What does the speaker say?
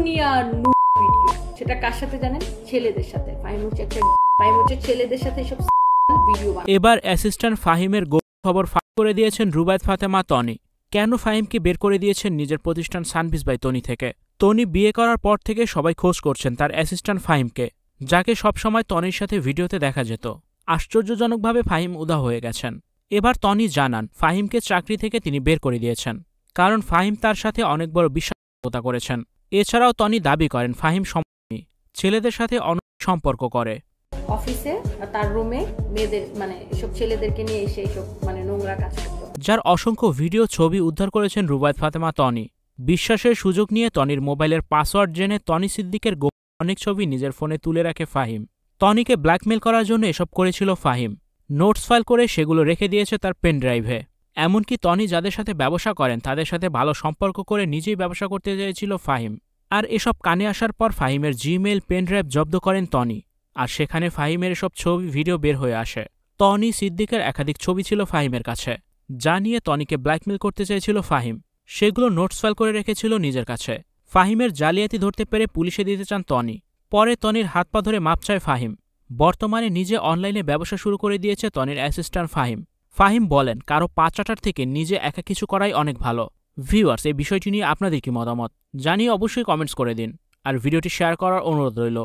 দুনিয়া ভিডিও, সেটা কার সাথে জানেন? ছেলেদের সাথে। ফাহিম হচ্ছে ছেলেদের সাথে এসব ভিডিও বানায়। এবার অ্যাসিস্ট্যান্ট ফাহিমের খবর ফাঁস করে দিয়েছেন রুবায়েত ফাতেমা তনি। কেন ফাহিমকে বের করে দিয়েছেন নিজের প্রতিষ্ঠান সানভিজ বাই তনি থেকে? তনি বিয়ে করার পর থেকে সবাই খোঁজ করছেন তার অ্যাসিস্ট্যান্ট ফাহিমকে, যাকে সবসময় তনির সাথে ভিডিওতে দেখা যেত। আশ্চর্যজনকভাবে ফাহিম উধাও হয়ে গেছেন। এবার তনি জানান ফাহিমকে চাকরি থেকে তিনি বের করে দিয়েছেন, কারণ ফাহিম তার সাথে অনেক বড় বিশ্বাসঘাতকতা করেছেন। এছাড়াও তনি দাবি করেন ফাহিম ছেলেদের সাথে সম্পর্ক করে। অফিসে তার রুমে মেয়েদের এসব ছেলেদেরকে নিয়ে এসে এইসব নোংরা কাজ করত, যার অসংখ্য ভিডিও ছবি উদ্ধার করেছেন রুবায়েত ফাতেমা তনি। বিশ্বাসের সুযোগ নিয়ে তনির মোবাইলের পাসওয়ার্ড জেনে তনি সিদ্দিকের অনেক ছবি নিজের ফোনে তুলে রাখে ফাহিম। তনিকে ব্ল্যাকমেল করার জন্য এসব করেছিল ফাহিম। নোটস ফাইল করে সেগুলো রেখে দিয়েছে তার পেন ড্রাইভে। এমনকি তনি যাদের সাথে ব্যবসা করেন তাদের সাথে ভালো সম্পর্ক করে নিজেই ব্যবসা করতে চেয়েছিল ফাহিম। আর এসব কানে আসার পর ফাহিমের জিমেইল পেন ড্রাইভ জব্দ করেন তনি, আর সেখানে ফাহিমের এসব ছবি ভিডিও বের হয়ে আসে। তনি সিদ্দিকের একাধিক ছবি ছিল ফাহিমের কাছে, যা নিয়ে তনিকে ব্ল্যাকমেল করতে চেয়েছিল ফাহিম। সেগুলো নোটস ফাইল করে রেখেছিল নিজের কাছে। ফাহিমের জালিয়াতি ধরতে পেরে পুলিশে দিতে চান তনি। পরে তনির হাত পা ধরে মাপ চায় ফাহিম। বর্তমানে নিজে অনলাইনে ব্যবসা শুরু করে দিয়েছে তনির অ্যাসিস্ট্যান্ট ফাহিম। ফাহিম বলেন কারো পা চাটার থেকে নিজে একা কিছু করাই অনেক ভালো। ভিউয়ার্স, এই বিষয়টি নিয়ে আপনাদের কি মতামত জানিয়ে অবশ্যই কমেন্টস করে দিন, আর ভিডিওটি শেয়ার করার অনুরোধ রইল।